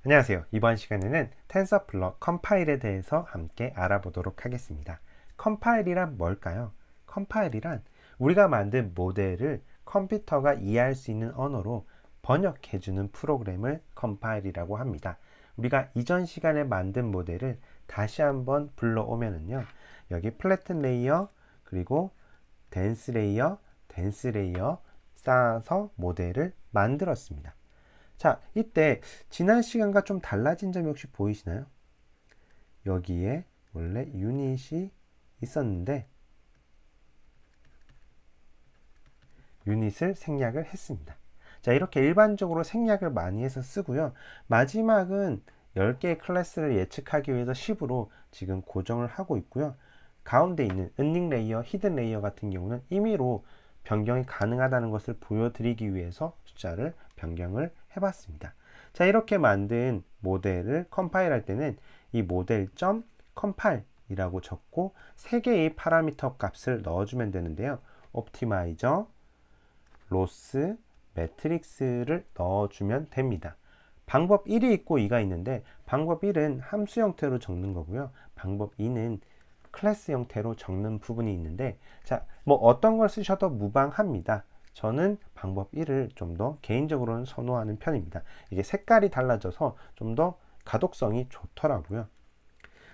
안녕하세요. 이번 시간에는 텐서플로 컴파일에 대해서 함께 알아보도록 하겠습니다. 컴파일이란 뭘까요? 컴파일이란 우리가 만든 모델을 컴퓨터가 이해할 수 있는 언어로 번역해주는 프로그램을 컴파일이라고 합니다. 우리가 이전 시간에 만든 모델을 다시 한번 불러오면은요. 여기 플래튼 레이어, 그리고 dense 레이어 쌓아서 모델을 만들었습니다. 자, 이때 지난 시간과 좀 달라진 점이 혹시 보이시나요? 여기에 원래 유닛이 있었는데 유닛을 생략을 했습니다. 자, 이렇게 일반적으로 생략을 많이 해서 쓰고요. 마지막은 10개의 클래스를 예측하기 위해서 10으로 지금 고정을 하고 있고요. 가운데 있는 은닉 레이어, 히든 레이어 같은 경우는 임의로 변경이 가능하다는 것을 보여드리기 위해서 숫자를 변경을 해봤습니다. 자, 이렇게 만든 모델을 컴파일 할 때는 이 모델.compile 이라고 적고 3개의 파라미터 값을 넣어주면 되는데요. 옵티마이저, 로스, 매트릭스를 넣어주면 됩니다. 방법 1이 있고 2가 있는데 방법 1은 함수 형태로 적는 거고요. 방법 2는 클래스 형태로 적는 부분이 있는데 자, 뭐 어떤 걸 쓰셔도 무방합니다. 저는 방법 1을 좀 더 개인적으로는 선호하는 편입니다. 이게 색깔이 달라져서 좀 더 가독성이 좋더라고요.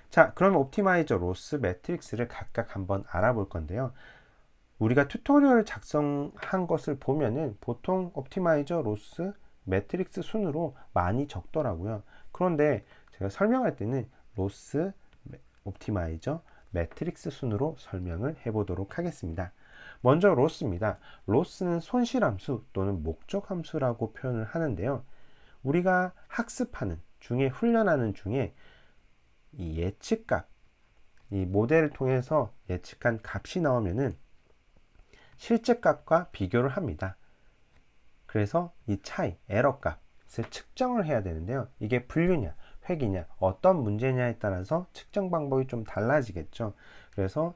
자, 그럼 옵티마이저, 로스, 매트릭스를 각각 한번 알아볼 건데요. 우리가 튜토리얼을 작성한 것을 보면은 보통 옵티마이저, 로스, 매트릭스 순으로 많이 적더라고요. 그런데 제가 설명할 때는 로스, 옵티마이저, 매트릭스 순으로 설명을 해보도록 하겠습니다. 먼저 로스입니다. 로스는 손실함수 또는 목적함수라고 표현을 하는데요. 우리가 학습하는 중에 훈련하는 중에 이 예측값, 이 모델을 통해서 예측한 값이 나오면은 실제 값과 비교를 합니다. 그래서 이 차이, 에러 값을 측정을 해야 되는데요. 이게 분류냐, 획이냐, 어떤 문제냐에 따라서 측정 방법이 좀 달라지겠죠. 그래서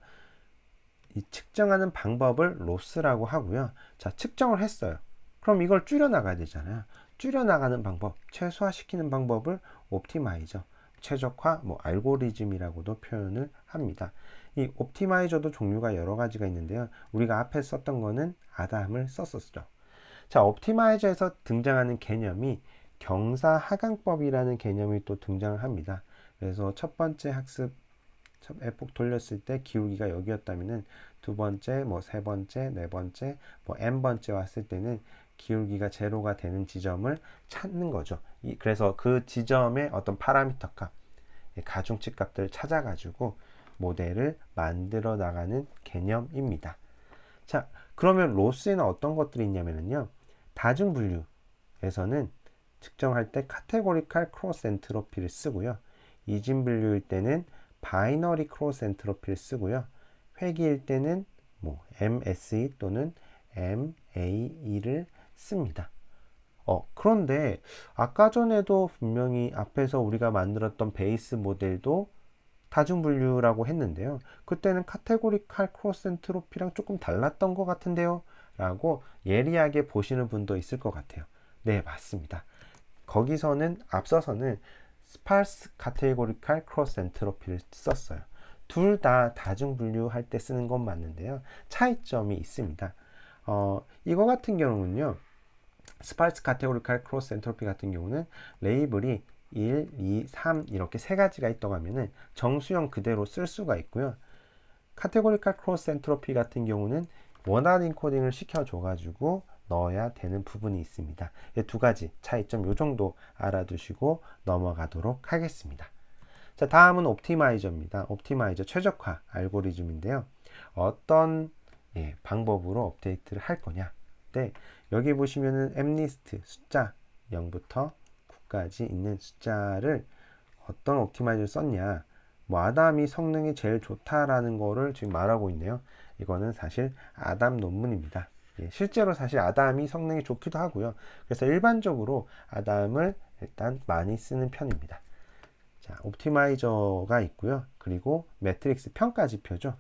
이 측정하는 방법을 로스라고 하고요. 자, 측정을 했어요. 그럼 이걸 줄여나가야 되잖아요. 줄여나가는 방법, 최소화시키는 방법을 옵티마이저, 최적화, 알고리즘이라고도 표현을 합니다. 이 옵티마이저도 종류가 여러 가지가 있는데요. 우리가 앞에 썼던 거는 아담을 썼었죠. 자, 옵티마이저에서 등장하는 개념이 경사하강법이라는 개념이 또 등장을 합니다. 그래서 첫 번째 학습 에폭 돌렸을 때 기울기가 여기였다면은 두 번째, 세 번째, 네 번째, n 번째 왔을 때는 기울기가 제로가 되는 지점을 찾는 거죠. 그래서 그 지점의 어떤 파라미터 값, 가중치 값들을 찾아가지고 모델을 만들어 나가는 개념입니다. 자, 그러면 로스에는 어떤 것들이 있냐면요. 다중 분류에서는 측정할 때 카테고리칼 크로스 엔트로피를 쓰고요. 이진 분류일 때는 바이너리 크로스 엔트로피를 쓰고요. 회기일 때는 MSE 또는 MAE를 씁니다. 그런데 아까 전에도 분명히 앞에서 우리가 만들었던 베이스 모델도 다중분류라고 했는데요. 그때는 카테고리칼 크로스 엔트로피랑 조금 달랐던 것 같은데요. 라고 예리하게 보시는 분도 있을 것 같아요. 네, 맞습니다. 거기서는 앞서서는 스파스 카테고리칼 크로스 엔트로피를 썼어요. 둘 다 다중분류할 때 쓰는 건 맞는데요. 차이점이 있습니다. 이거 같은 경우는요. 스파스 카테고리칼 크로스 엔트로피 같은 경우는 레이블이 1, 2, 3 이렇게 세 가지가 있다고 하면은 정수형 그대로 쓸 수가 있고요. 카테고리칼 크로스 엔트로피 같은 경우는 원하는 코딩을 시켜줘가지고 넣어야 되는 부분이 있습니다. 두 가지 차이점 이 정도 알아두시고 넘어가도록 하겠습니다. 자, 다음은 옵티마이저입니다. 옵티마이저 최적화 알고리즘인데요. 어떤 방법으로 업데이트를 할 거냐. 네, 여기 보시면은 mlist 숫자 0부터 9까지 있는 숫자를 어떤 옵티마이저를 썼냐. 아담이 성능이 제일 좋다라는 거를 지금 말하고 있네요. 이거는 사실 아담 논문입니다. 실제로 사실 아담이 성능이 좋기도 하고요. 그래서 일반적으로 아담을 일단 많이 쓰는 편입니다. 자, 옵티마이저가 있고요. 그리고 매트릭스 평가 지표죠.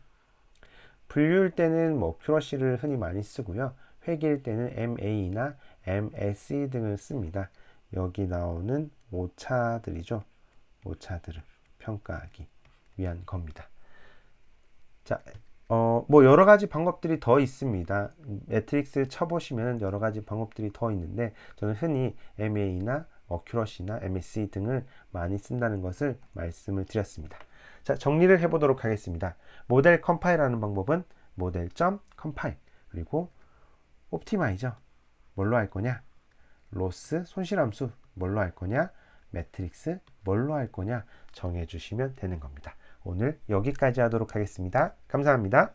분류일 때는 큐러시를 흔히 많이 쓰고요. 회계일 때는 MA나 MSE 등을 씁니다. 여기 나오는 오차들이죠. 오차들을 평가하기 위한 겁니다. 자, 뭐 여러 가지 방법들이 더 있습니다. 매트릭스를 쳐보시면 여러 가지 방법들이 더 있는데 저는 흔히 MA나 어큐러시나 MSE 등을 많이 쓴다는 것을 말씀을 드렸습니다. 자, 정리를 해보도록 하겠습니다. 모델 컴파일하는 방법은 모델.compile 그리고 옵티마이저 뭘로 할 거냐? 로스 손실함수 뭘로 할 거냐? 매트릭스 뭘로 할 거냐? 정해주시면 되는 겁니다. 오늘 여기까지 하도록 하겠습니다. 감사합니다.